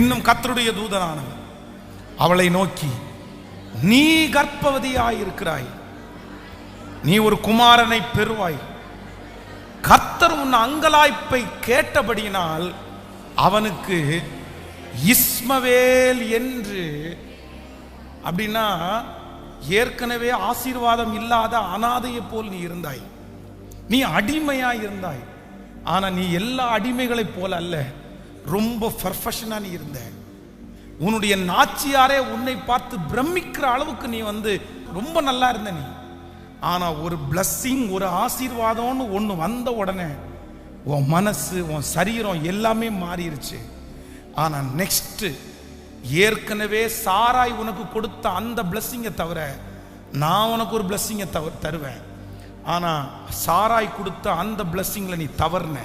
பின்னும் கர்த்தருடைய தூதனானவன் அவளை நோக்கி, நீ கர்ப்பவதியாயிருக்கிறாய், நீ ஒரு குமாரனை பெறுவாய். கர்த்தர் உன் அங்கலாய்ப்பை கேட்டபடியினால் அவனுக்கு இஸ்மவேல் என்று, அப்படின்னா ஏற்கனவே ஆசீர்வாதம் இல்லாத அனாதையை போல் நீ இருந்தாய், நீ அடிமையாய் இருந்தாய். ஆனா நீ எல்லா அடிமைகளைப் போல அல்ல, ரொம்ப பர்ஃபெக்ஷனா நீ இருந்த. உன்னுடைய நாச்சியாரே உன்னை பார்த்து பிரமிக்கிற அளவுக்கு நீ ரொம்ப நல்லா இருந்த நீ. ஆனா ஒரு பிளஸ்ஸிங், ஒரு ஆசீர்வாதம்னு ஒன்று வந்த உடனே உன் மனசு, உன் சரீரம் எல்லாமே மாறிடுச்சு. ஆனா நெக்ஸ்ட், ஏற்கனவே சாராய் உனக்கு கொடுத்த அந்த பிளஸ்ஸிங்கை தவிர நான் உனக்கு ஒரு பிளஸ்ஸிங்கை தருவேன். ஆனா சாராய் கொடுத்த அந்த பிளஸ்ஸிங்ல நீ தவறுன.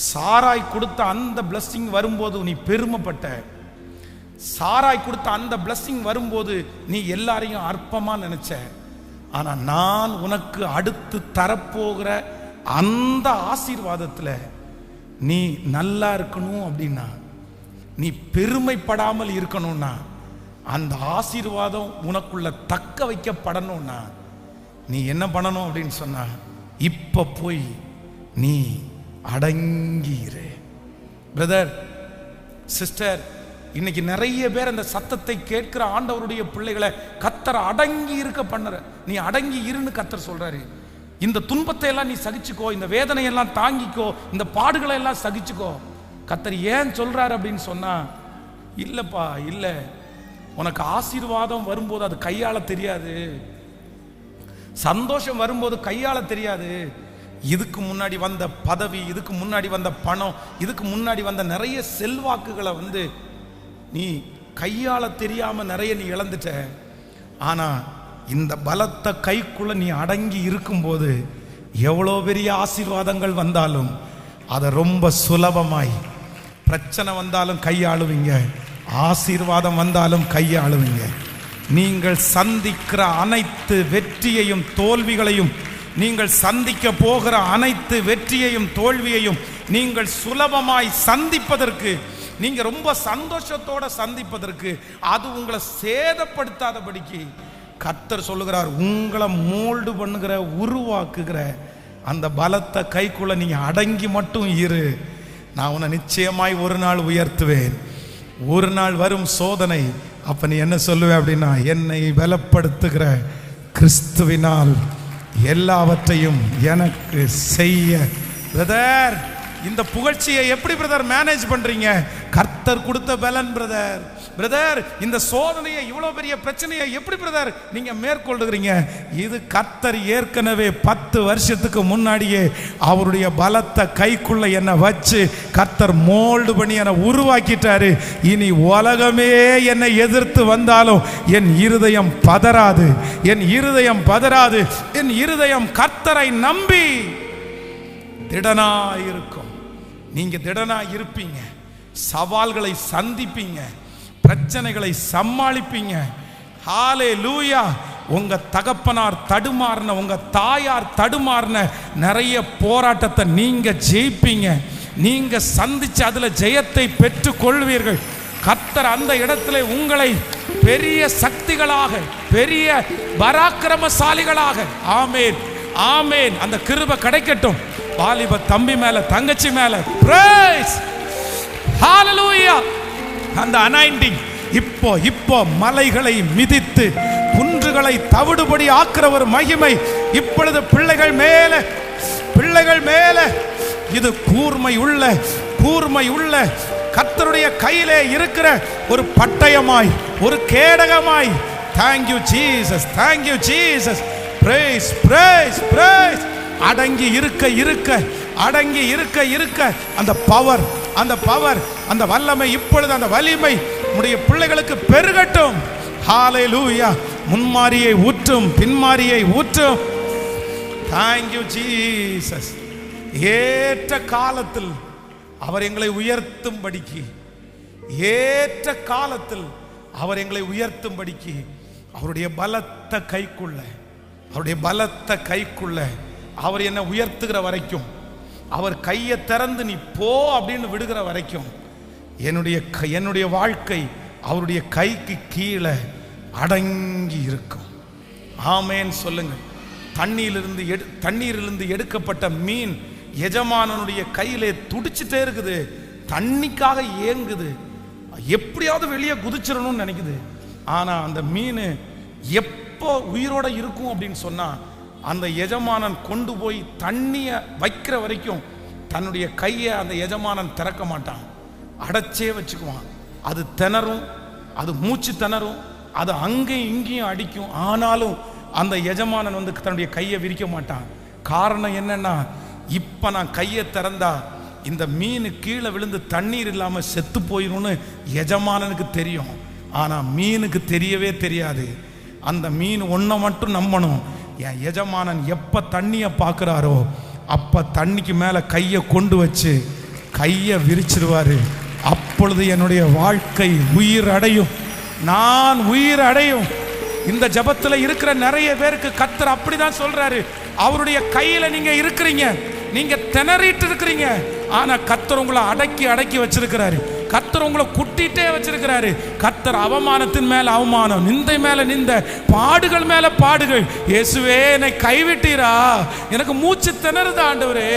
சாராய் கொடுத்த அந்த பிளஸ்ஸிங் வரும்போது நீ பெருமைப்பட்ட. சாராய் கொடுத்த அந்த பிளஸ்ஸிங் வரும்போது நீ எல்லாரையும் அற்பமா நினைச்ச. ஆனா நான் உனக்கு அடுத்து தரப்போகிற அந்த ஆசீர்வாதத்துல நீ நல்லா இருக்கணும் அப்படின்னா, நீ பெருமைப்படாமல் இருக்கணும்னா, அந்த ஆசீர்வாதம் உனக்குள்ள தக்க வைக்கப்படணும்னா நீ என்ன பண்ணணும் அப்படின்னு சொன்னா, இப்ப போய் நீ அடங்கிரு. பிரதர், சிஸ்டர், இன்னைக்கு நிறைய பேர் அந்த சத்தத்தை கேட்கிற ஆண்டவருடைய பிள்ளைகளை கர்த்தர் அடங்கி இருக்க பண்ணுற. நீ அடங்கி இருன்னு கர்த்தர் சொல்றாரு. இந்த துன்பத்தை எல்லாம் நீ சகிச்சுக்கோ, இந்த வேதனையெல்லாம் தாங்கிக்கோ, இந்த பாடுகளை எல்லாம் சகிச்சுக்கோ. கர்த்தர் ஏன் சொல்றாரு அப்படின்னு சொன்னா, இல்லப்பா இல்ல, உனக்கு ஆசீர்வாதம் வரும்போது அது கையாள தெரியாது, சந்தோஷம் வரும்போது கையாள தெரியாது. இதுக்கு முன்னாடி வந்த பதவி, இதுக்கு முன்னாடி வந்த பணம், இதுக்கு முன்னாடி வந்த நிறைய செல்வாக்குகளை நீ கையாள தெரியாம நிறைய நீ இழந்துட்ட. ஆனா இந்த பலத்த கைக்குள்ள நீ அடங்கி இருக்கும்போது எவ்வளோ பெரிய ஆசீர்வாதங்கள் வந்தாலும் அதை ரொம்ப சுலபமாய், பிரச்சனை வந்தாலும் கையாளுவீங்க, ஆசீர்வாதம் வந்தாலும் கையாளுவீங்க. நீங்கள் சந்திக்கிற அனைத்து வெற்றியையும் தோல்விகளையும், நீங்கள் சந்திக்க போகிற அனைத்து வெற்றியையும் தோல்வியையும் நீங்கள் சுலபமாய் சந்திப்பதற்கு, நீங்க ரொம்ப சந்தோஷத்தோட சந்திப்பதற்கு, அது உங்களை சேதப்படுத்தாதபடிக்கு கர்த்தர் சொல்லுகிறார், உங்களை மோல்டு பண்ணுகிற, உருவாக்குகிற அந்த பலத்த கைக்குள்ள நீங்க அடங்கி மட்டும் இரு. நான் உன்னை நிச்சயமாய் ஒரு நாள் உயர்த்துவேன். ஒரு நாள் வரும் சோதனை, அப்ப நீ என்ன சொல்லுவே அப்படின்னா, என்னை பலப்படுத்துகிற கிறிஸ்துவினால் எல்லாவற்றையும் எனக்கு செய்ய. பிரதர், இந்த புகழ்ச்சியை எப்படி பிரதர் மேனேஜ் பண்றீங்க? கர்த்தர் கொடுத்த பலன் பிரதர். பிரதர், இந்த சோதனையை, இவ்வளவு பெரிய பிரச்சனையை எப்படி பிரதர் நீங்க மேற்கொள்ளுகிறீங்க? இது கர்த்தர் ஏற்கனவே 10 வருஷத்துக்கு முன்னாடியே அவருடைய பலத்த கைக்குள்ள என்னை வச்சு கர்த்தர் மோல்டு பண்ணி என்னை உருவாக்கிட்டாரு. இனி உலகமே என்னை எதிர்த்து வந்தாலும் என் இருதயம் பதறாது, என் இருதயம் பதறாது. என் இருதயம் கர்த்தரை நம்பி திடனாயிருக்கும். நீங்க திடனா இருப்பீங்க, சவால்களை சந்திப்பீங்க, பிரச்சனைகளை சமாளிப்பீங்க. ஹல்லேலூயா. உங்க தகப்பனார் தடுமாறின, உங்க தாயார் தடுமாறின நிறைய போராட்டத்தை நீங்க ஜெயிப்பீங்க. நீங்க சந்திச்சு அதுல ஜெயத்தை பெற்றுக் கொள்வீர்கள். கர்த்தர் அந்த இடத்துல உங்களை பெரிய சக்திகளாக, பெரிய பராக்கிரமசாலிகளாக, ஆமேன் ஆமேன், அந்த கிருபை கிடைக்கட்டும். வாலிப தம்பி மேல, தங்கச்சி மேல, பிரைஸ், ஹல்லேலூயா. அந்த அனாயிண்டிங் இப்போ மலைகளை மிதித்து குன்றுகளை தவிடுபடி ஆக்குற ஒரு மகிமை இப்பொழுது பிள்ளைகள் மேல இது கூர்மை உள்ள கர்த்தருடைய கையிலே இருக்கிற ஒரு பட்டயமாய், ஒரு கேடகமாய். Thank you Jesus, thank you Jesus. Praise praise praise. அடங்கி இருக்க அந்த பவர், அந்த வல்லமை, இப்பொழுது அந்த வலிமை உடைய பிள்ளைகளுக்கு பெருகட்டும். ஹல்லேலூயா. முன்மாரியை ஊற்றும், பின்மாரியை ஊற்றும். Thank you Jesus. ஏற்ற காலத்தில் அவர் எங்களை உயர்த்தும்படிக்கு, ஏற்ற காலத்தில் அவர் எங்களை உயர்த்தும்படிக்கு அவருடைய பலத்த கைக்குள்ள அவர் என்னை உயர்த்துகிற வரைக்கும், அவர் கையை திறந்து நீ போ அப்படின்னு விடுகிற வரைக்கும் என்னுடைய வாழ்க்கை அவருடைய கைக்கு கீழே அடங்கி இருக்கும். ஆமேன் சொல்லுங்க. தண்ணீரிலிருந்து எடுக்கப்பட்ட மீன் எஜமானனுடைய கையிலே துடிச்சுட்டே இருக்குது, தண்ணிக்காக ஏங்குது, எப்படியாவது வெளியே குதிச்சிடணும்னு நினைக்குது. ஆனா அந்த மீன் எப்போ உயிரோட இருக்கும் அப்படின்னு சொன்னா, அந்த எஜமானன் கொண்டு போய் தண்ணிய வைக்கிற வரைக்கும் தன்னுடைய கையை அந்த எஜமானன் திறக்க மாட்டான், அடைச்சே வச்சுக்குவான். அது திணறும், அது மூச்சு திணறும், அது அங்கேயும் இங்கேயும் அடிக்கும். ஆனாலும் அந்த எஜமானன் தன்னுடைய கையை விரிக்க மாட்டான். காரணம் என்னன்னா, இப்ப நான் கையை திறந்தா இந்த மீன் கீழே விழுந்து தண்ணீர் இல்லாம செத்து போயிரும்னு எஜமானனுக்கு தெரியும். ஆனா மீனுக்கு தெரியவே தெரியாது. அந்த மீன் ஒன்றை மட்டும் நம்பணும், என் எஜமானன் எப்ப தண்ணியை பார்க்கிறாரோ அப்ப தண்ணிக்கு மேல கையை கொண்டு வச்சு கையை விரிச்சிருவாரு. அப்பொழுது என்னுடைய வாழ்க்கை உயிர் அடையும், நான் உயிர் அடையும். இந்த ஜபத்துல இருக்கிற நிறைய பேருக்கு கர்த்தர் அப்படிதான் சொல்றாரு. அவருடைய கையில நீங்க இருக்கிறீங்க, நீங்க திணறிட்டு இருக்கிறீங்க, ஆனா கர்த்தர் உங்களை அடக்கி அடக்கி வச்சிருக்கிறாரு. கர்த்தர் உங்களை குட்டிட்டே வச்சிருக்கிறாரு. கர்த்தர் அவமானத்தின் மேல அவமானம், நிந்தை மேல நிந்தை, பாடுகள் மேல பாடுகள். இயேசுவே என்னை கைவிட்டீரா, எனக்கு மூச்சு திணறுது ஆண்டவரே,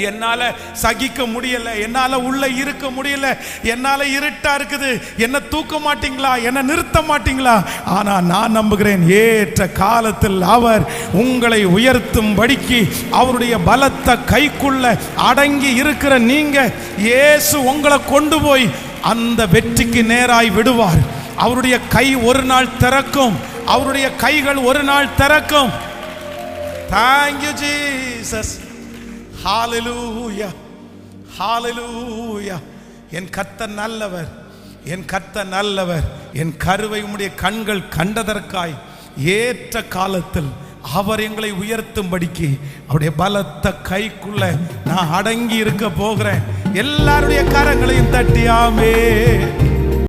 என்னால சகிக்க முடியல, என்னால உள்ள இருக்க முடியல, என்னால இருட்டா இருக்குது, என்ன தூக்க மாட்டீங்களா, என்ன நிறுத்த மாட்டீங்களா? ஆனா நான் நம்புகிறேன், ஏற்ற காலத்தில் அவர் உங்களை உயர்த்தும்படிக்கு அவருடைய பலத்த கைக்குள்ள அடங்கி இருக்கிற நீங்க, இயேசு உங்களை கொண்டு போய் அந்த வெற்றிக்கு நேராய் விடுவார். அவருடைய கை ஒரு நாள் திறக்கும், அவருடைய கைகள் ஒரு நாள் திறக்கும். Thank you Jesus. ஹalleluya, ஹalleluya. என் கர்த்தர் நல்லவர், என் கர்த்தர் நல்லவர். என் கருவை உம்முடைய கண்கள் கண்டதற்காய் ஏற்ற காலத்தில் அவர் எங்களை உயர்த்தும்படிக்கு அவருடைய பலத்த கைக்குள்ள நான் அடங்கி இருக்க போகிறேன். எல்லாருடைய கரங்களையும் தட்டி ஆமென்.